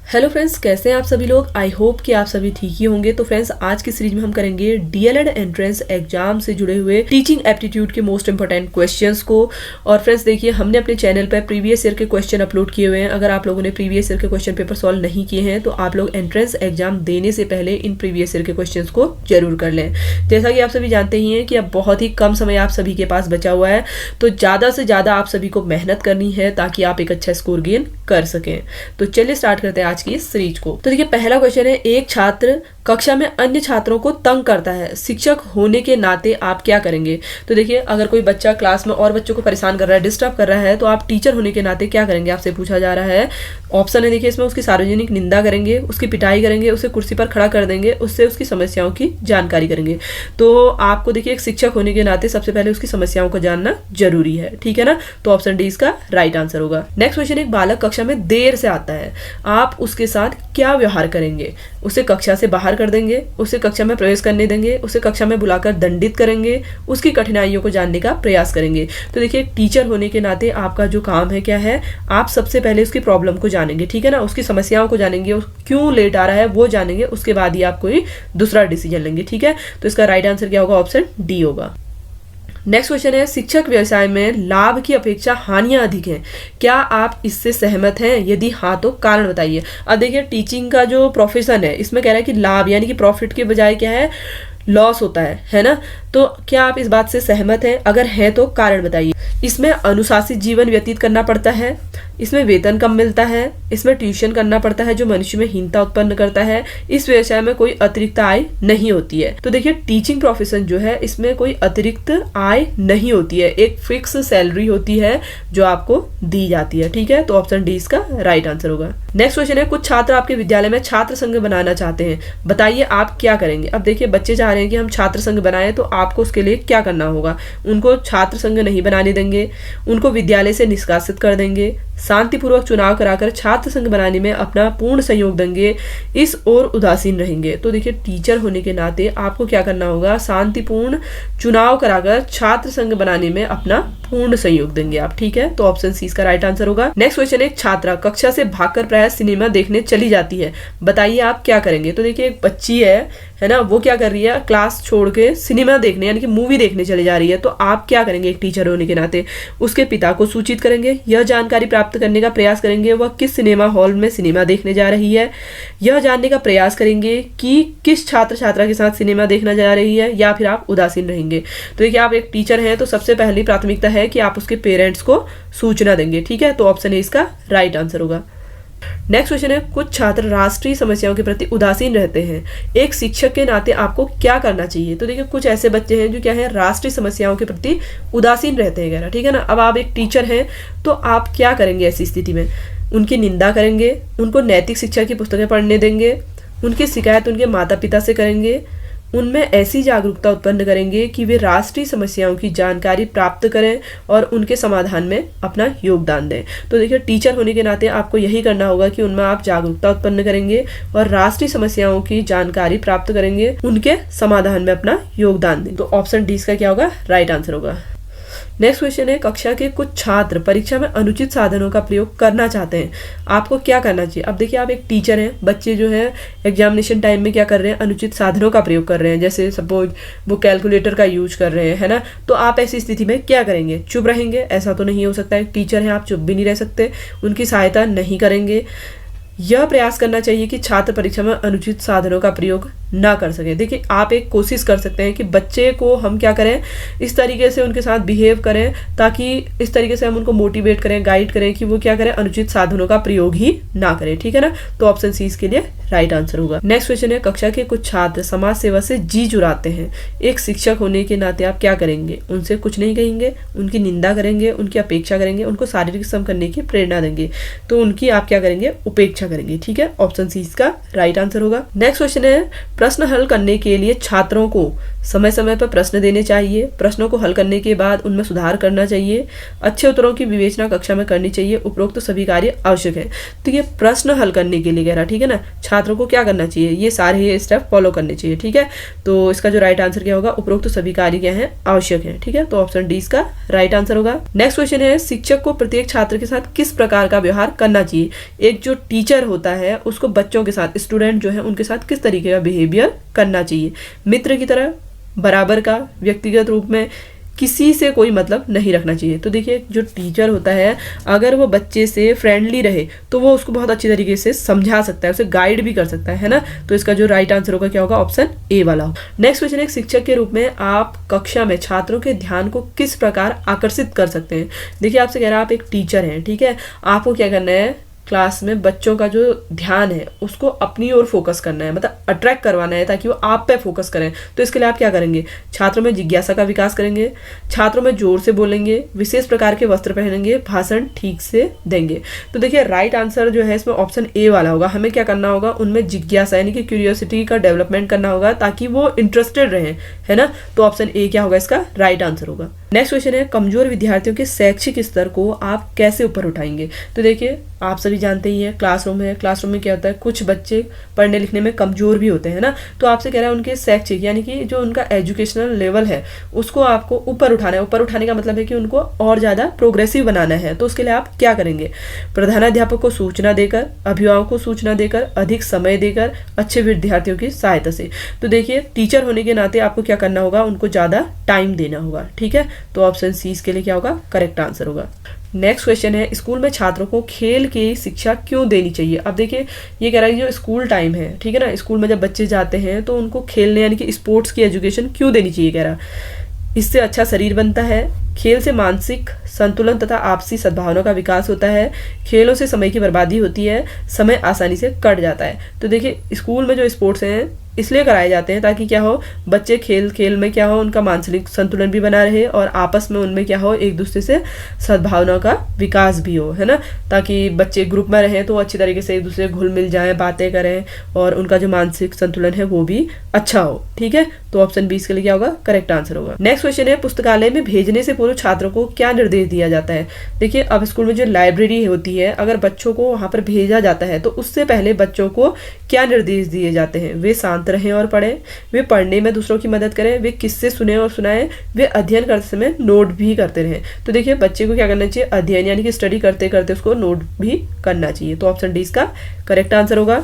Hello friends, कैसे हैं आप सभी लोग। आई होप कि आप सभी ठीक ही होंगे। तो फ्रेंड्स, आज की सीरीज में हम करेंगे डीएलएड एंट्रेंस एग्जाम से जुड़े हुए टीचिंग एप्टीट्यूड के मोस्ट इंपोर्टेंट क्वेश्चंस को। और फ्रेंड्स देखिए, हमने अपने चैनल पर प्रीवियस ईयर के क्वेश्चन अपलोड किए हुए हैं। अगर आप लोगों ने प्रीवियस ईयर के क्वेश्चन पेपर सॉल्व नहीं किए हैं तो आप लोग एंट्रेंस एग्जाम देने से पहले इन प्रीवियस ईयर के क्वेश्चन को जरूर कर लें। जैसा कि आप सभी जानते ही हैं कि अब बहुत ही कम समय आप सभी के पास बचा हुआ है, तो ज़्यादा से ज़्यादा आप सभी को मेहनत करनी है ताकि आप एक अच्छा स्कोर गेन कर सकें। तो चलिए स्टार्ट करते हैं आज की इस सीरीज को। तो देखिए, पहला क्वेश्चन है, एक छात्र कक्षा में अन्य छात्रों को तंग करता है, शिक्षक होने के नाते आप क्या करेंगे। तो देखिए, अगर कोई बच्चा क्लास में और बच्चों को परेशान कर रहा है, डिस्टर्ब कर रहा है, तो आप टीचर होने के नाते क्या करेंगे, आपसे पूछा जा रहा है। ऑप्शन है देखिए, इसमें उसकी सार्वजनिक निंदा करेंगे, उसकी पिटाई करेंगे, उसे कुर्सी पर खड़ा कर देंगे, उससे उसकी समस्याओं की जानकारी करेंगे। तो आपको देखिए, एक शिक्षक होने के नाते सबसे पहले उसकी समस्याओं को जानना जरूरी है, ठीक है ना। तो ऑप्शन डी इसका राइट आंसर होगा। नेक्स्ट क्वेश्चन, एक बालक कक्षा में देर से आता है, आप उसके साथ क्या व्यवहार करेंगे। उसे कक्षा से बाहर कर देंगे, उसे कक्षा में प्रवेश करने देंगे, उसे कक्षा में बुलाकर दंडित करेंगे, उसकी कठिनाइयों को जानने का प्रयास करेंगे। तो देखिए, टीचर होने के नाते आपका जो काम है क्या है, आप सबसे पहले उसकी प्रॉब्लम को जानेंगे, ठीक है ना, उसकी समस्याओं को जानेंगे, क्यों लेट आ रहा है वो जानेंगे, उसके बाद ही आप कोई दूसरा डिसीजन लेंगे, ठीक है। तो इसका राइट आंसर क्या होगा, ऑप्शन डी होगा। नेक्स्ट क्वेश्चन है, शिक्षक व्यवसाय में लाभ की अपेक्षा हानियां अधिक हैं, क्या आप इससे सहमत हैं, यदि हाँ तो कारण बताइए। अब देखिए, टीचिंग का जो प्रोफेशन है इसमें कह रहा है कि लाभ यानी कि प्रॉफिट के बजाय क्या है, लॉस होता है ना। तो क्या आप इस बात से सहमत हैं, अगर है तो कारण बताइए। इसमें अनुशासित जीवन व्यतीत करना पड़ता है, इसमें वेतन कम मिलता है, इसमें ट्यूशन करना पड़ता है जो मनुष्य में हीनता उत्पन्न करता है, इस व्यवसाय में कोई अतिरिक्त आय नहीं होती है। तो देखिए, टीचिंग प्रोफेशन जो है इसमें कोई अतिरिक्त आय नहीं होती है, एक फिक्स सैलरी होती है जो आपको दी जाती है, ठीक है। तो ऑप्शन डी इसका राइट आंसर होगा। नेक्स्ट क्वेश्चन है, कुछ छात्र आपके विद्यालय में छात्र संघ बनाना चाहते हैं, बताइए आप क्या करेंगे। अब देखिए, बच्चे चाह रहे हैं कि हम छात्र संघ बनाएं, तो आपको उसके लिए क्या करना होगा। उनको छात्र संघ नहीं बनाने देंगे, उनको विद्यालय से निष्कासित कर देंगे, शांतिपूर्वक चुनाव कराकर छात्र संघ बनाने में अपना पूर्ण सहयोग देंगे, इस ओर उदासीन रहेंगे। तो देखिए, टीचर होने के नाते आपको क्या करना होगा, शांतिपूर्ण चुनाव कराकर छात्र संघ बनाने में अपना पूर्ण सहयोग देंगे आप, ठीक है। तो ऑप्शन सी इसका राइट आंसर होगा। नेक्स्ट क्वेश्चन, एक छात्रा कक्षा से भागकर प्रायः सिनेमा देखने चली जाती है, बताइए आप क्या करेंगे। तो देखिए, एक बच्ची है ना, वो क्या कर रही है, क्लास छोड़ के सिनेमा देखने यानी कि मूवी देखने चली जा रही है। तो आप क्या करेंगे एक टीचर होने के नाते, उसके पिता को सूचित करेंगे, यह जानकारी प्राप्त करने का प्रयास करेंगे वह किस सिनेमा हॉल में सिनेमा देखने जा रही है, यह जानने का प्रयास करेंगे कि किस छात्र छात्रा के साथ सिनेमा देखना जा रही है, या फिर आप उदासीन रहेंगे। तो देखिए, आप एक टीचर हैं तो सबसे पहली प्राथमिकता है कि आप उसके पेरेंट्स को सूचना देंगे, ठीक है। तो ऑप्शन ए इसका राइट आंसर होगा। नेक्स्ट क्वेश्चन है, कुछ छात्र राष्ट्रीय समस्याओं के प्रति उदासीन रहते हैं, एक शिक्षक के नाते आपको क्या करना चाहिए। तो देखिए, कुछ ऐसे बच्चे हैं जो क्या है, राष्ट्रीय समस्याओं के प्रति उदासीन रहते हैं वगैरह, ठीक है ना। अब आप एक टीचर हैं तो आप क्या करेंगे ऐसी स्थिति में, उनकी निंदा करेंगे, उनको नैतिक शिक्षा की पुस्तकें पढ़ने देंगे, उनकी शिकायत उनके माता पिता से करेंगे, उनमें ऐसी जागरूकता उत्पन्न करेंगे कि वे राष्ट्रीय समस्याओं की जानकारी प्राप्त करें और उनके समाधान में अपना योगदान दें। तो देखिए, टीचर होने के नाते आपको यही करना होगा कि उनमें आप जागरूकता उत्पन्न करेंगे और राष्ट्रीय समस्याओं की जानकारी प्राप्त करेंगे, उनके समाधान में अपना योगदान दें। तो ऑप्शन डी इसका क्या होगा, राइट आंसर होगा। नेक्स्ट क्वेश्चन है, कक्षा के कुछ छात्र परीक्षा में अनुचित साधनों का प्रयोग करना चाहते हैं, आपको क्या करना चाहिए। अब देखिए, आप एक टीचर हैं, बच्चे जो है एग्जामिनेशन टाइम में क्या कर रहे हैं, अनुचित साधनों का प्रयोग कर रहे हैं, जैसे सपोज वो कैलकुलेटर का यूज कर रहे हैं, है ना। तो आप ऐसी स्थिति में क्या करेंगे, चुप रहेंगे, ऐसा तो नहीं हो सकता है, टीचर हैं आप चुप भी नहीं रह सकते, उनकी सहायता नहीं करेंगे। यह प्रयास करना चाहिए कि छात्र परीक्षा में अनुचित साधनों का प्रयोग ना कर सके। देखिए, आप एक कोशिश कर सकते हैं कि बच्चे को हम क्या करें, इस तरीके से उनके साथ बिहेव करें ताकि इस तरीके से हम उनको मोटिवेट करें, गाइड करें कि वो क्या करें, अनुचित साधनों का प्रयोग ही ना करें, ठीक है ना। तो ऑप्शन सी इसके लिए राइट आंसर होगा। नेक्स्ट क्वेश्चन है, कक्षा के कुछ छात्र समाज सेवा से जी चुराते हैं, एक शिक्षक होने के नाते आप क्या करेंगे, उनसे कुछ नहीं कहेंगे, उनकी निंदा करेंगे, उनकी अपेक्षा करेंगे, उनको शारीरिक श्रम करने की प्रेरणा देंगे, तो उनकी आप क्या करेंगे, उपेक्षा करेंगे, ठीक है। ऑप्शन सी इसका राइट आंसर होगा। नेक्स्ट क्वेश्चन है, प्रश्न हल करने के लिए छात्रों को समय समय पर प्रश्न देने चाहिए, प्रश्नों को हल करने के बाद उनमें सुधार करना चाहिए, अच्छे उत्तरों की विवेचना कक्षा में करनी चाहिए, उपरोक्त सभी कार्य आवश्यक है। तो ये प्रश्न हल करने के लिए कह रहा, ठीक है ना, छात्रों को क्या करना चाहिए, ये सारे स्टेप फॉलो करने चाहिए, ठीक है। तो इसका जो राइट आंसर क्या होगा, उपरोक्त सभी कार्य क्या है, आवश्यक है, ठीक है। तो ऑप्शन डी इसका राइट आंसर होगा। नेक्स्ट क्वेश्चन है, शिक्षक को प्रत्येक छात्र के साथ किस प्रकार का व्यवहार करना चाहिए। एक जो टीचर टीचर होता है उसको बच्चों के साथ, स्टूडेंट जो है उनके साथ किस तरीके का बिहेवियर करना चाहिए। मित्र की तरह, बराबर का, व्यक्तिगत रूप में, किसी से कोई मतलब नहीं रखना चाहिए। तो देखिए जो टीचर होता है अगर वो बच्चे से फ्रेंडली रहे तो वो उसको बहुत अच्छी तरीके से समझा सकता है, उसे गाइड भी कर सकता है ना। तो इसका जो राइट आंसर होगा क्या होगा, ऑप्शन ए वाला हो। नेक्स्ट क्वेश्चन है, शिक्षक के रूप में आप कक्षा में छात्रों के ध्यान को किस प्रकार आकर्षित कर सकते हैं। देखिए आपसे कह रहा है आप एक टीचर हैं, ठीक है, आपको क्या करना है, क्लास में बच्चों का जो ध्यान है उसको अपनी ओर फोकस करना है, मतलब अट्रैक्ट करवाना है ताकि वो आप पे फोकस करें। तो इसके लिए आप क्या करेंगे, छात्रों में जिज्ञासा का विकास करेंगे, छात्रों में जोर से बोलेंगे, विशेष प्रकार के वस्त्र पहनेंगे, भाषण ठीक से देंगे। तो देखिए राइट आंसर जो है इसमें ऑप्शन ए वाला होगा। हमें क्या करना होगा, उनमें जिज्ञासा यानी कि क्यूरियोसिटी का डेवलपमेंट करना होगा ताकि वो इंटरेस्टेड रहे, है ना। तो ऑप्शन ए क्या होगा, इसका राइट आंसर होगा। नेक्स्ट क्वेश्चन है, कमजोर विद्यार्थियों के शैक्षिक स्तर को आप कैसे ऊपर उठाएंगे। तो देखिए आप सभी जानते ही हैं क्लासरूम है, क्लासरूम में क्या होता है, कुछ बच्चे पढ़ने लिखने में कमजोर भी होते हैं ना। तो आपसे कह रहा है उनके शैक्षिक यानी कि जो उनका एजुकेशनल लेवल है उसको आपको ऊपर उठाना है। ऊपर उठाने का मतलब है कि उनको और ज़्यादा प्रोग्रेसिव बनाना है। तो उसके लिए आप क्या करेंगे, प्रधानाध्यापक को सूचना देकर, अभिभावकों को सूचना देकर, अधिक समय देकर, अच्छे विद्यार्थियों की सहायता से। तो देखिए टीचर होने के नाते आपको क्या करना होगा, उनको ज़्यादा टाइम देना होगा, ठीक है। तो ऑप्शन सी इसके लिए क्या होगा, करेक्ट आंसर होगा। नेक्स्ट क्वेश्चन है, स्कूल में छात्रों को खेल की शिक्षा क्यों देनी चाहिए। अब देखिए ये कह रहा है कि जो स्कूल टाइम है, ठीक है ना, स्कूल में जब बच्चे जाते हैं तो उनको खेलने यानी कि स्पोर्ट्स की एजुकेशन क्यों देनी चाहिए। कह रहा इससे अच्छा शरीर बनता है, खेल से मानसिक संतुलन तथा आपसी सद्भावना का विकास होता है, खेलों से समय की बर्बादी होती है, समय आसानी से कट जाता है। तो देखिए स्कूल में जो स्पोर्ट्स हैं इसलिए कराए जाते हैं ताकि क्या हो, बच्चे खेल खेल में क्या हो, उनका मानसिक संतुलन भी बना रहे और आपस में उनमें क्या हो, एक दूसरे से सद्भावना का विकास भी हो, है ना। ताकि बच्चे ग्रुप में रहें तो अच्छी तरीके से एक दूसरे घुल मिल जाएं, बातें करें और उनका जो मानसिक संतुलन है वो भी अच्छा हो, ठीक है। तो ऑप्शन 20 के लिए क्या होगा, करेक्ट आंसर होगा। नेक्स्ट क्वेश्चन है, पुस्तकालय में भेजने से पूर्व छात्रों को क्या निर्देश दिया जाता है। देखिए अब स्कूल में जो लाइब्रेरी होती है अगर बच्चों को वहां पर भेजा जाता है तो उससे पहले बच्चों को क्या निर्देश दिए जाते हैं, वे शांत रहें और पढ़ें, वे पढ़ने में दूसरों की मदद करें, वे किससे सुने और सुनाएं, वे अध्ययन करते समय नोट भी करते रहें। तो देखिए बच्चे को क्या करना चाहिए, अध्ययन यानी कि स्टडी करते करते उसको नोट भी करना चाहिए। तो ऑप्शन डी इसका करेक्ट आंसर होगा।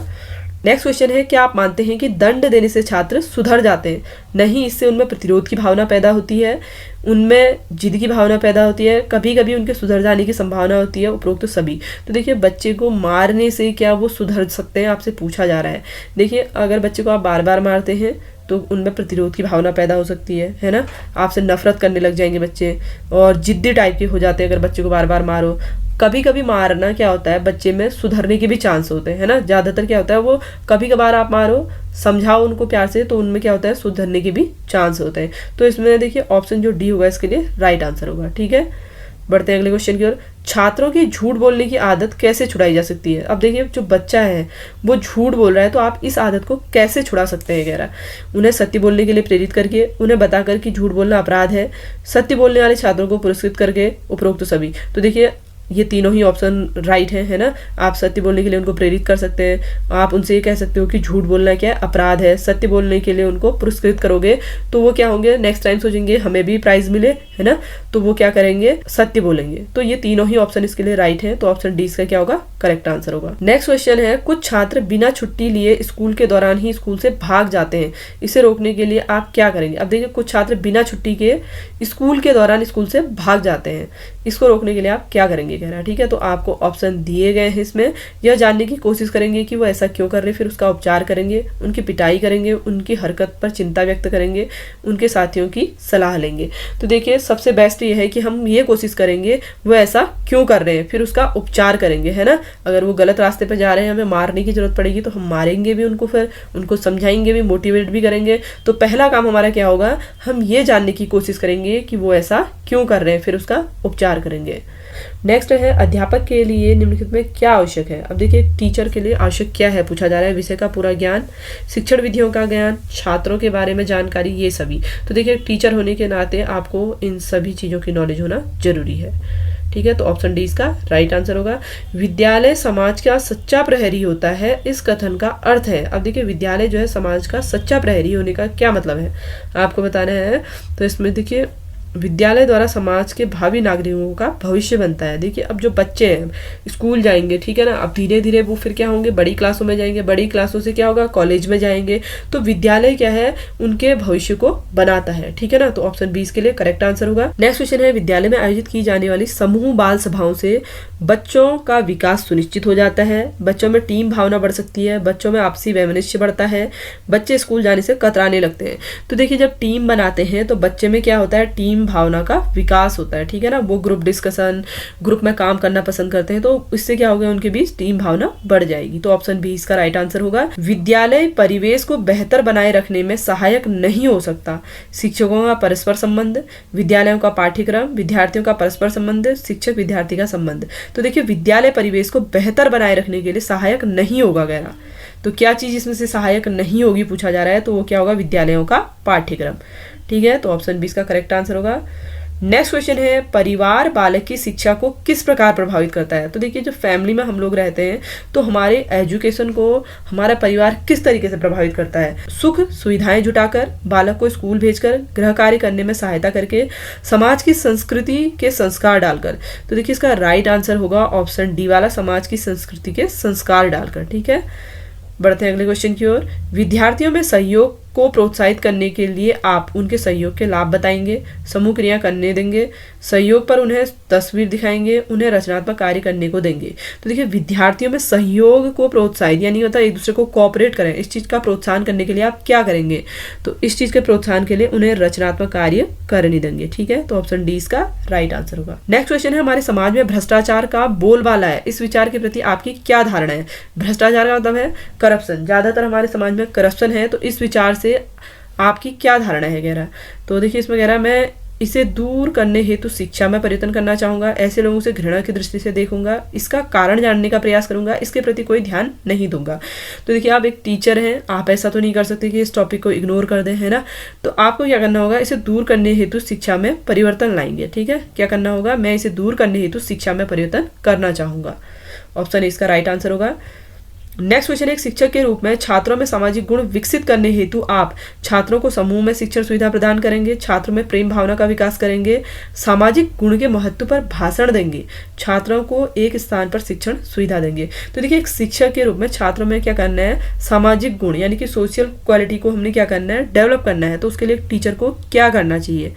नेक्स्ट क्वेश्चन है, क्या आप मानते हैं कि दंड देने से छात्र सुधर जाते हैं। नहीं, इससे उनमें प्रतिरोध की भावना पैदा होती है, उनमें जिद की भावना पैदा होती है, कभी कभी उनके सुधर जाने की संभावना होती है, उपरोक्त तो सभी। तो देखिए बच्चे को मारने से क्या वो सुधर सकते हैं, आपसे पूछा जा रहा है। देखिए अगर बच्चे को आप बार बार मारते हैं तो उनमें प्रतिरोध की भावना पैदा हो सकती है ना, आपसे नफरत करने लग जाएंगे बच्चे और जिद्दी टाइप के हो जाते हैं अगर बच्चे को बार बार मारो। कभी कभी मारना क्या होता है, बच्चे में सुधरने के भी चांस होते हैं, है ना। ज़्यादातर क्या होता है, वो कभी कभार आप मारो, समझाओ उनको प्यार से, तो उनमें क्या होता है, सुधरने के भी चांस होते हैं। तो इसमें देखिए ऑप्शन जो डी होगा इसके लिए राइट आंसर होगा, ठीक है। बढ़ते हैं अगले क्वेश्चन की ओर, छात्रों की झूठ बोलने की आदत कैसे छुड़ाई जा सकती है। अब देखिए जो बच्चा है वो झूठ बोल रहा है तो आप इस आदत को कैसे छुड़ा सकते हैं। कह रहा उन्हें सत्य बोलने के लिए प्रेरित करके, उन्हें बताकर कि झूठ बोलना अपराध है, सत्य बोलने वाले छात्रों को पुरस्कृत करके, उपरोक्त तो सभी। तो देखिए ये तीनों ही ऑप्शन राइट है ना। आप सत्य बोलने के लिए उनको प्रेरित कर सकते हैं, आप उनसे ये कह सकते हो कि झूठ बोलना क्या है, अपराध है। सत्य बोलने के लिए उनको पुरस्कृत करोगे तो वो क्या होंगे, नेक्स्ट टाइम सोचेंगे हमें भी प्राइज मिले, है ना, तो वो क्या करेंगे, सत्य बोलेंगे। तो ये तीनों ही ऑप्शन इसके लिए राइट है। तो ऑप्शन डी इसका क्या होगा, करेक्ट आंसर होगा। नेक्स्ट क्वेश्चन है, कुछ छात्र बिना छुट्टी लिए स्कूल के दौरान ही स्कूल से भाग जाते हैं, इसे रोकने के लिए आप क्या करेंगे। अब देखिए कुछ छात्र बिना छुट्टी के स्कूल के दौरान स्कूल से भाग जाते हैं, इसको रोकने के लिए आप क्या करेंगे, कह रहा है, ठीक है। तो आपको ऑप्शन दिए गए हैं, इसमें यह जानने की कोशिश करेंगे कि वो ऐसा क्यों कर रहे, फिर उसका उपचार करेंगे, उनकी पिटाई करेंगे, उनकी हरकत पर चिंता व्यक्त करेंगे, उनके साथियों की सलाह लेंगे। तो देखिए सबसे बेस्ट ये है कि हम ये कोशिश करेंगे वो ऐसा क्यों कर रहे हैं, फिर उसका उपचार करेंगे, है ना। अगर वो गलत रास्ते पर जा रहे हैं, हमें मारने की जरूरत पड़ेगी तो हम मारेंगे भी उनको, फिर उनको समझाएंगे भी, मोटिवेट भी करेंगे। तो पहला काम हमारा क्या होगा, हम ये जानने की कोशिश करेंगे कि वो ऐसा क्यों कर रहे हैं, फिर उसका उपचार करेंगे। नेक्स्ट है, अध्यापक के लिए निम्नलिखित में क्या आवश्यक है। अब देखिए टीचर के लिए आवश्यक क्या है पूछा जा रहा है, विषय का पूरा ज्ञान, शिक्षण विधियों का ज्ञान, छात्रों के बारे में जानकारी, ये सभी। तो देखिए टीचर होने के नाते आपको इन सभी चीज़ों की नॉलेज होना जरूरी है, ठीक है। तो ऑप्शन डी इसका राइट आंसर होगा। विद्यालय समाज का सच्चा प्रहरी होता है, इस कथन का अर्थ है। अब देखिए विद्यालय जो है समाज का सच्चा प्रहरी होने का क्या मतलब है आपको बताना है। तो इसमें देखिए विद्यालय द्वारा समाज के भावी नागरिकों का भविष्य बनता है। देखिए अब जो बच्चे हैं स्कूल जाएंगे, ठीक है ना, अब धीरे धीरे वो फिर क्या होंगे, बड़ी क्लासों में जाएंगे, बड़ी क्लासों से क्या होगा, कॉलेज में जाएंगे। तो विद्यालय क्या है, उनके भविष्य को बनाता है, ठीक है ना। तो ऑप्शन बी इसके लिए करेक्ट आंसर होगा। नेक्स्ट क्वेश्चन है, विद्यालय में आयोजित की जाने वाली समूह बाल सभाओं से बच्चों का विकास सुनिश्चित हो जाता है, बच्चों में टीम भावना बढ़ सकती है, बच्चों में आपसी वैमनस्य बढ़ता है, बच्चे स्कूल जाने से कतराने लगते हैं। तो देखिए जब टीम बनाते हैं तो बच्चे में क्या होता है, टीम भावना का विकास होता है, ठीक है ना। वो ग्रुप डिस्कशन, ग्रुप में काम करना पसंद करते हैं, तो इससे क्या होगा, उनके बीच टीम भावना बढ़ जाएगी। तो ऑप्शन बी इसका राइट आंसर होगा। विद्यालय परिवेश को बेहतर बनाए रखने में सहायक नहीं हो सकता। शिक्षकों का परस्पर संबंध, विद्यालयों का पाठ्यक्रम, विद्यार्थियों का परस्पर संबंध, शिक्षक विद्यार्थी का संबंध। तो देखिए विद्यालय परिवेश को बेहतर बनाए रखने के लिए सहायक नहीं होगा वगैरह। तो क्या चीज इसमें से सहायक नहीं होगी पूछा जा रहा है, तो वो क्या होगा, विद्यालयों का पाठ्यक्रम, ठीक है। तो ऑप्शन बी इसका करेक्ट आंसर होगा। नेक्स्ट क्वेश्चन है, परिवार बालक की शिक्षा को किस प्रकार प्रभावित करता है। तो देखिए जो फैमिली में हम लोग रहते हैं तो हमारे एजुकेशन को हमारा परिवार किस तरीके से प्रभावित करता है। सुख सुविधाएं जुटाकर, बालक को स्कूल भेजकर, गृह कार्य करने में सहायता करके, समाज की संस्कृति के संस्कार डालकर। तो देखिए इसका राइट आंसर होगा ऑप्शन डी वाला, समाज की संस्कृति के संस्कार डालकर, ठीक है। बढ़ते हैं अगले क्वेश्चन की ओर। विद्यार्थियों में सहयोग को प्रोत्साहित करने के लिए आप उनके सहयोग के लाभ बताएंगे, समूह क्रिया करने देंगे, सहयोग पर उन्हें तस्वीर दिखाएंगे, उन्हें रचनात्मक कार्य करने को देंगे। तो देखिए विद्यार्थियों में सहयोग को प्रोत्साहित यानी होता है एक दूसरे को कोऑपरेट करें, इस चीज का प्रोत्साहन करने के लिए आप क्या करेंगे, तो इस चीज के प्रोत्साहन के लिए उन्हें रचनात्मक कार्य करने देंगे, ठीक है। तो ऑप्शन डी इसका राइट आंसर होगा। नेक्स्ट क्वेश्चन है, हमारे समाज में भ्रष्टाचार का बोलबाला है, इस विचार के प्रति आपकी क्या धारणा है। भ्रष्टाचार का मतलब है करप्शन, ज्यादातर हमारे समाज में करप्शन है, तो इस विचार से आपकी क्या धारणा है कह रहा। तो देखिए इसमें कह रहा है, मैं इसे दूर करने हेतु शिक्षा में परिवर्तन करना चाहूंगा, ऐसे लोगों से घृणा की दृष्टि से देखूंगा, इसका कारण जानने का प्रयास करूंगा, इसके प्रति कोई ध्यान नहीं दूंगा। तो देखिए आप एक टीचर हैं, आप ऐसा तो नहीं कर सकते कि इस टॉपिक को इग्नोर कर दें, है ना। तो आपको क्या करना होगा, इसे दूर करने हेतु शिक्षा में परिवर्तन लाएंगे, ठीक है। क्या करना होगा, मैं इसे दूर करने हेतु शिक्षा में परिवर्तन करना चाहूंगा। ऑप्शन इसका राइट आंसर होगा। नेक्स्ट क्वेश्चन, एक शिक्षक के रूप में छात्रों में सामाजिक गुण विकसित करने हेतु आप छात्रों को समूह में शिक्षण सुविधा प्रदान करेंगे, छात्रों में प्रेम भावना का विकास करेंगे, सामाजिक गुण के महत्व पर भाषण देंगे, छात्रों को एक स्थान पर शिक्षण सुविधा देंगे। तो देखिए एक शिक्षक के रूप में छात्रों में क्या करना है, सामाजिक गुण यानी कि सोशल क्वालिटी को हमने क्या करना है, डेवलप करना है। तो उसके लिए टीचर को क्या करना चाहिए,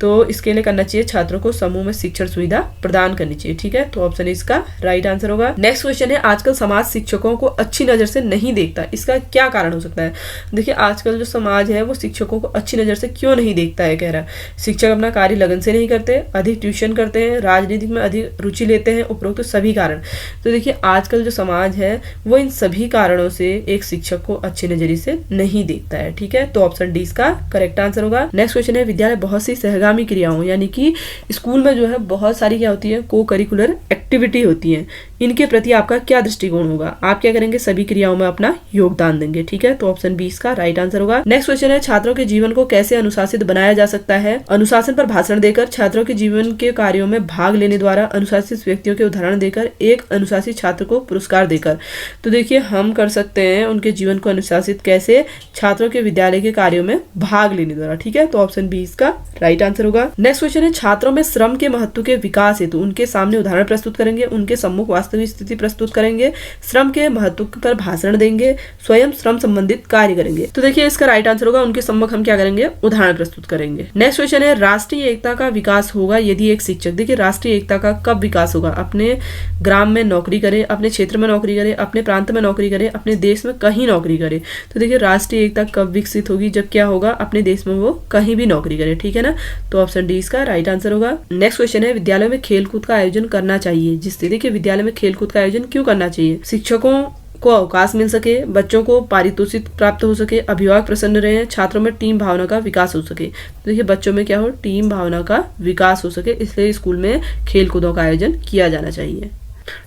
तो इसके लिए करना चाहिए छात्रों को समूह में शिक्षण सुविधा प्रदान करनी चाहिए, ठीक है। तो ऑप्शन इसका राइट आंसर होगा। नेक्स्ट क्वेश्चन है, आजकल समाज शिक्षकों को अच्छी नजर से नहीं देखता, इसका क्या कारण हो सकता है। देखिए आजकल जो समाज है वो शिक्षकों को अच्छी नजर से क्यों नहीं देखता है कह रहा है। शिक्षक अपना कार्य लगन से नहीं करते, अधिक ट्यूशन करते हैं, राजनीति में अधिक रुचि लेते हैं, उपरोक्त तो सभी कारण। तो देखिए आजकल जो समाज है वो इन सभी कारणों से एक शिक्षक को अच्छी नजरिए से नहीं देखता है, ठीक है। तो ऑप्शन डी इसका करेक्ट आंसर होगा। नेक्स्ट क्वेश्चन है, विद्यालय बहुत सी सहगामी क्रियाओं यानी कि स्कूल में जो है बहुत सारी क्या होती है, को करिकुलर एक्टिविटी होती है, इनके प्रति आपका क्या दृष्टिकोण होगा। आप क्या करेंगे, सभी क्रियाओं में अपना योगदान देंगे, ठीक है। तो ऑप्शन बी इसका राइट आंसर होगा। नेक्स्ट क्वेश्चन है, छात्रों के जीवन को कैसे अनुशासित बनाया जा सकता है। अनुशासन पर भाषण देकर, छात्रों के जीवन के कार्यों में भाग लेने द्वारा, अनुशासित व्यक्तियों के उदाहरण देकर, एक अनुशासित छात्र को पुरस्कार देकर। तो देखिए हम कर सकते हैं उनके जीवन को अनुशासित कैसे, छात्रों के विद्यालय के कार्यों में भाग लेने द्वारा, ठीक है। तो ऑप्शन बी इसका राइट आंसर होगा। नेक्स्ट क्वेश्चन है, छात्रों में श्रम के महत्व के विकास हेतु उनके सामने उदाहरण प्रस्तुत करेंगे, उनके सम्मुख वास्तविक स्थिति प्रस्तुत करेंगे, श्रम के महत्व पर भाषण देंगे, स्वयं श्रम संबंधित कार्य करेंगे। तो देखिए इसका राइट आंसर होगा, उनके सम्मुख हम क्या करेंगे, उदाहरण प्रस्तुत करेंगे। नेक्स्ट क्वेश्चन है, राष्ट्रीय एकता का विकास होगा यदि एक शिक्षक, देखिए राष्ट्रीय एकता का कब विकास होगा, अपने ग्राम में नौकरी करे, अपने क्षेत्र में नौकरी करे, अपने प्रांत में नौकरी करे, अपने देश में कहीं नौकरी करे। तो देखिए राष्ट्रीय एकता कब विकसित होगी, जब क्या होगा, अपने देश में वो कहीं भी नौकरी करे, ठीक है ना। तो ऑप्शन डी इसका राइट आंसर होगा। नेक्स्ट क्वेश्चन है, विद्यालय में खेलकूद का आयोजन करना चाहिए, जिससे देखिए विद्यालय में खेलकूद का आयोजन क्यों करना चाहिए, शिक्षकों को अवकाश मिल सके, बच्चों को पारितोषिक प्राप्त हो सके, अभिभावक प्रसन्न रहे, छात्रों में टीम भावना का विकास हो सके। देखिए बच्चों में क्या हो, टीम भावना का विकास हो सके, इसलिए स्कूल में खेल कूदों का आयोजन किया जाना चाहिए।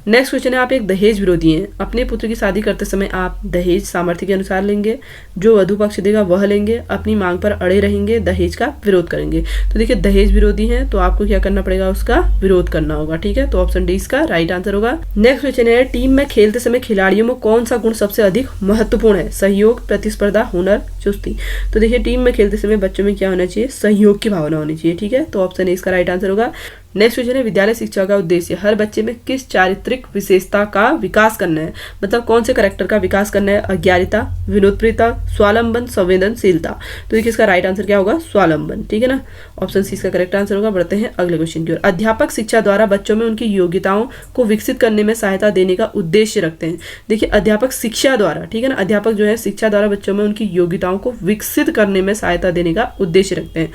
नेक्स्ट क्वेश्चन है, आप एक दहेज विरोधी हैं। अपने पुत्र की शादी करते समय आप दहेज सामर्थ्य के अनुसार लेंगे, जो वधु पक्ष देगा वह लेंगे, अपनी मांग पर अड़े रहेंगे, दहेज का विरोध करेंगे। तो देखिए दहेज विरोधी हैं तो आपको क्या करना पड़ेगा, उसका विरोध करना होगा। ठीक है, तो ऑप्शन डी इसका राइट आंसर होगा। नेक्स्ट क्वेश्चन है, टीम में खेलते समय खिलाड़ियों में कौन सा गुण सबसे अधिक महत्वपूर्ण है? सहयोग, प्रतिस्पर्धा, हुनर, चुस्ती। तो देखिए टीम में खेलते समय बच्चों में क्या होना चाहिए, सहयोग की भावना होनी चाहिए। ठीक है, तो ऑप्शन ए इसका राइट आंसर होगा। नेक्स्ट क्वेश्चन है, विद्यालय शिक्षा का उद्देश्य हर बच्चे में किस चारित्रिक विशेषता का विकास करना है? मतलब कौन से कैरेक्टर का विकास करना है? अज्ञानिता, विनोदप्रियता, स्वावलंबन, संवेदनशीलता। तो देखिए इसका राइट आंसर क्या होगा, स्वावलंबन। ठीक है ना, ऑप्शन सी इसका करेक्ट आंसर होगा। बढ़ते हैं अगले क्वेश्चन की ओर। अध्यापक शिक्षा द्वारा बच्चों में उनकी योग्यताओं को विकसित करने में सहायता देने का उद्देश्य रखते हैं। देखिए अध्यापक शिक्षा द्वारा, ठीक है ना, अध्यापक जो है शिक्षा द्वारा बच्चों में उनकी योग्यताओं को विकसित करने में सहायता देने का उद्देश्य रखते हैं।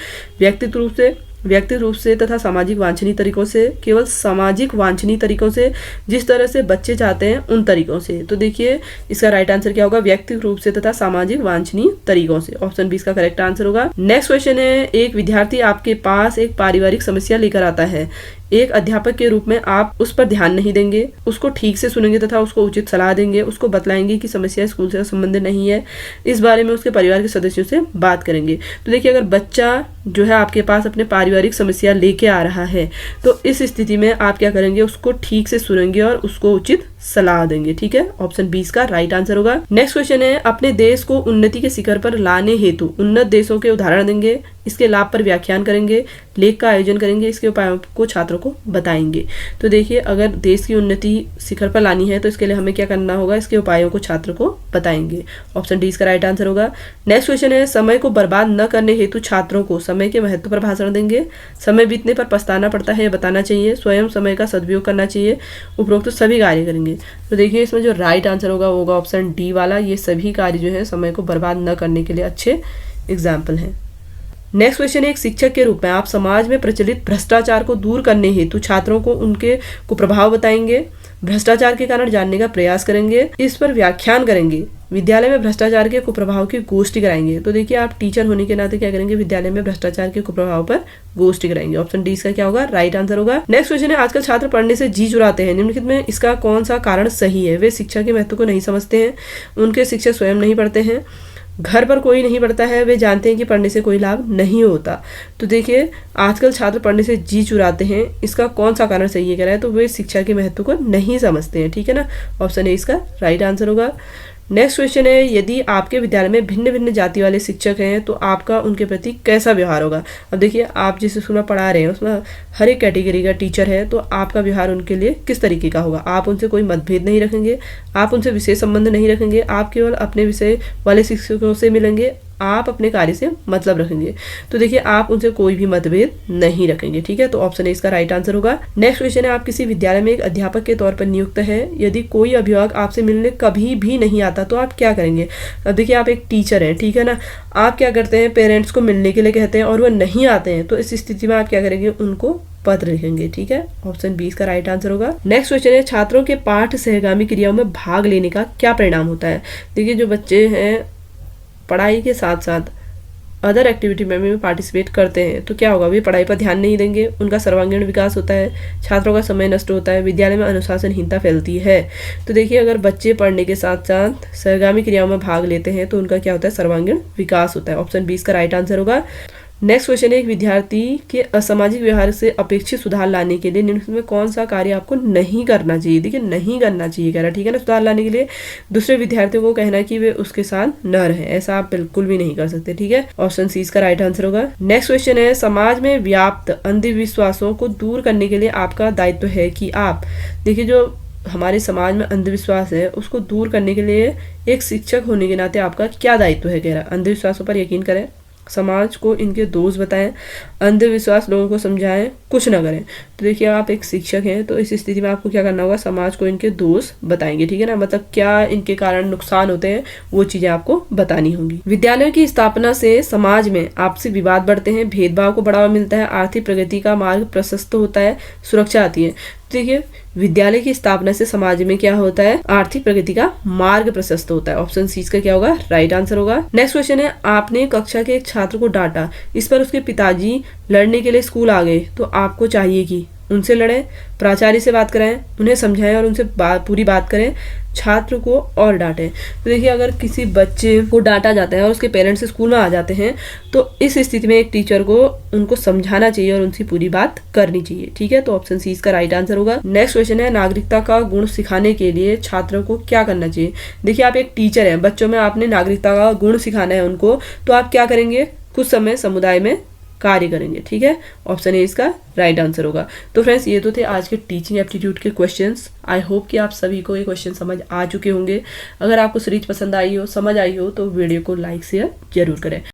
व्यक्तिगत रूप से तथा सामाजिक वांछनीय तरीकों से, केवल सामाजिक वांछनीय तरीकों से, जिस तरह से बच्चे चाहते हैं उन तरीकों से। तो देखिए इसका राइट आंसर क्या होगा, व्यक्तिगत रूप से तथा सामाजिक वांछनीय तरीकों से। ऑप्शन बी इसका करेक्ट आंसर होगा। नेक्स्ट क्वेश्चन है, एक विद्यार्थी आपके पास एक पारिवारिक समस्या लेकर आता है। एक अध्यापक के रूप में आप उस पर ध्यान नहीं देंगे, उसको ठीक से सुनेंगे तथा उसको उचित सलाह देंगे, उसको बतलाएंगे कि समस्या स्कूल से संबंधित नहीं है, इस बारे में उसके परिवार के सदस्यों से बात करेंगे। तो देखिए अगर बच्चा जो है आपके पास अपने पारिवारिक समस्या लेके आ रहा है तो इस स्थिति में आप क्या करेंगे, उसको ठीक से सुनेंगे और उसको उचित सलाह देंगे। ठीक है, ऑप्शन 20 का राइट आंसर होगा। नेक्स्ट क्वेश्चन है, अपने देश को उन्नति के शिखर पर लाने हेतु उन्नत देशों के उदाहरण देंगे, इसके लाभ पर व्याख्यान करेंगे, लेख का आयोजन करेंगे, इसके उपायों को छात्रों को बताएंगे। तो देखिए अगर देश की उन्नति शिखर पर लानी है तो इसके लिए हमें क्या करना होगा, इसके उपायों को छात्र को बताएंगे। ऑप्शन डी इसका राइट आंसर होगा। नेक्स्ट क्वेश्चन है, समय को बर्बाद न करने हेतु छात्रों को समय के महत्व पर भाषण देंगे, समय बीतने पर पछताना पड़ता है बताना चाहिए, स्वयं समय का सदुपयोग करना चाहिए, उपरोक्त तो सभी कार्य करेंगे। तो देखिए इसमें जो राइट आंसर होगा वो होगा ऑप्शन डी वाला। ये सभी कार्य जो है समय को बर्बाद न करने के लिए अच्छे एग्जाम्पल हैं। नेक्स्ट क्वेश्चन है, एक शिक्षक के रूप में आप समाज में प्रचलित भ्रष्टाचार को दूर करने हेतु छात्रों को उनके कुप्रभाव बताएंगे, भ्रष्टाचार के कारण जानने का प्रयास करेंगे, इस पर व्याख्यान करेंगे, विद्यालय में भ्रष्टाचार के कुप्रभाव की गोष्ठी कराएंगे। तो देखिए आप टीचर होने के नाते क्या करेंगे, विद्यालय में भ्रष्टाचार के कुप्रभाव पर गोष्ठी कराएंगे। ऑप्शन डी इसका क्या होगा, राइट आंसर होगा। नेक्स्ट क्वेश्चन है, आजकल छात्र पढ़ने से जी चुराते हैं, निम्नलिखित में इसका कौन सा कारण सही है? वे शिक्षा के महत्व को नहीं समझते हैं, उनके शिक्षक स्वयं नहीं पढ़ते हैं, घर पर कोई नहीं पढ़ता है, वे जानते हैं कि पढ़ने से कोई लाभ नहीं होता। तो देखिए आजकल छात्र पढ़ने से जी चुराते हैं, इसका कौन सा कारण सही है कह रहा है, तो वे शिक्षा के महत्व को नहीं समझते हैं। ठीक है ना, ऑप्शन ए इसका राइट आंसर होगा। नेक्स्ट क्वेश्चन है, यदि आपके विद्यालय में भिन्न भिन्न जाति वाले शिक्षक हैं तो आपका उनके प्रति कैसा व्यवहार होगा? अब देखिए आप जिस स्कूल में पढ़ा रहे हैं उसमें हर एक कैटेगरी का टीचर है, तो आपका व्यवहार उनके लिए किस तरीके का होगा? आप उनसे कोई मतभेद नहीं रखेंगे, आप उनसे विशेष संबंध नहीं रखेंगे, आप केवल अपने विषय वाले शिक्षकों से मिलेंगे, आप अपने कार्य से मतलब रखेंगे। तो देखिए आप उनसे कोई भी मतभेद नहीं रखेंगे। ठीक है, तो ऑप्शन ए इसका राइट आंसर होगा। नेक्स्ट क्वेश्चन है, आप किसी विद्यालय में एक अध्यापक के तौर पर नियुक्त है, यदि कोई अभिभावक आपसे मिलने कभी भी नहीं आता तो आप क्या करेंगे? अब देखिए आप एक टीचर हैं, ठीक है ना, आप क्या करते हैं, पेरेंट्स को मिलने के लिए कहते हैं और वो नहीं आते हैं, तो इस स्थिति में आप क्या करेंगे, उनको पत्र लिखेंगे। ठीक है, ऑप्शन बी इसका राइट आंसर होगा। नेक्स्ट क्वेश्चन है, छात्रों के पाठ सहगामी क्रियाओं में भाग लेने का क्या परिणाम होता है? देखिए जो बच्चे हैं पढ़ाई के साथ साथ अदर एक्टिविटी में भी पार्टिसिपेट करते हैं तो क्या होगा, वे पढ़ाई पर ध्यान नहीं देंगे, उनका सर्वांगीण विकास होता है, छात्रों का समय नष्ट होता है, विद्यालय में अनुशासनहीनता फैलती है। तो देखिए अगर बच्चे पढ़ने के साथ साथ सहगामी क्रियाओं में भाग लेते हैं तो उनका क्या होता है, सर्वांगीण विकास होता है। ऑप्शन 20 का राइट आंसर होगा। नेक्स्ट क्वेश्चन है, एक विद्यार्थी के असामाजिक व्यवहार से अपेक्षित सुधार लाने के लिए निम्न में कौन सा कार्य आपको नहीं करना चाहिए? देखिए नहीं करना चाहिए कह रहा है, ठीक है ना। सुधार लाने के लिए दूसरे विद्यार्थियों को कहना कि वे उसके साथ न रहें, ऐसा आप बिल्कुल भी नहीं कर सकते। ठीक है, ऑप्शन सी इसका राइट आंसर होगा। नेक्स्ट क्वेश्चन है, समाज में व्याप्त अंधविश्वासों को दूर करने के लिए आपका दायित्व है कि आप, देखिए जो हमारे समाज में अंधविश्वास है उसको दूर करने के लिए एक शिक्षक होने के नाते आपका क्या दायित्व है कह रहा है। अंधविश्वासों पर यकीन करें, समाज को इनके दोष बताएं, अंधविश्वास लोगों को समझाएं, कुछ ना करें। तो देखिए आप एक शिक्षक हैं तो इस स्थिति में आपको क्या करना होगा, समाज को इनके दोष बताएंगे। ठीक है ना, मतलब क्या इनके कारण नुकसान होते हैं वो चीजें आपको बतानी होंगी। विद्यालयों की स्थापना से समाज में आपसी विवाद बढ़ते हैं, भेदभाव को बढ़ावा मिलता है, आर्थिक प्रगति का मार्ग प्रशस्त होता है, सुरक्षा आती है। देखिए विद्यालय की स्थापना से समाज में क्या होता है, आर्थिक प्रगति का मार्ग प्रशस्त होता है। ऑप्शन सी का क्या होगा, राइट आंसर होगा। नेक्स्ट क्वेश्चन है, आपने कक्षा के एक छात्र को डांटा, इस पर उसके पिताजी लड़ने के लिए स्कूल आ गए, तो आपको चाहिए कि उनसे लड़ें, प्राचार्य से बात कराएं, उन्हें समझाएं और उनसे पूरी बात करें, छात्र को और डांटें। तो देखिए अगर किसी बच्चे को डांटा जाता है और उसके पेरेंट्स स्कूल में आ जाते हैं तो इस स्थिति में एक टीचर को उनको समझाना चाहिए और उनसे पूरी बात करनी चाहिए। ठीक है, तो ऑप्शन सी इसका राइट आंसर होगा। नेक्स्ट क्वेश्चन है, नागरिकता का गुण सिखाने के लिए छात्रों को क्या करना चाहिए। देखिए आप एक टीचर हैं, बच्चों में आपने नागरिकता का गुण सिखाना है उनको, तो आप क्या करेंगे, कुछ समय समुदाय में कार्य करेंगे। ठीक है, ऑप्शन ए इसका राइट आंसर होगा। तो फ्रेंड्स ये तो थे आज के टीचिंग एप्टीट्यूड के क्वेश्चंस। आई होप कि आप सभी को ये क्वेश्चन समझ आ चुके होंगे। अगर आपको सीरीज पसंद आई हो, समझ आई हो, तो वीडियो को लाइक शेयर जरूर करें।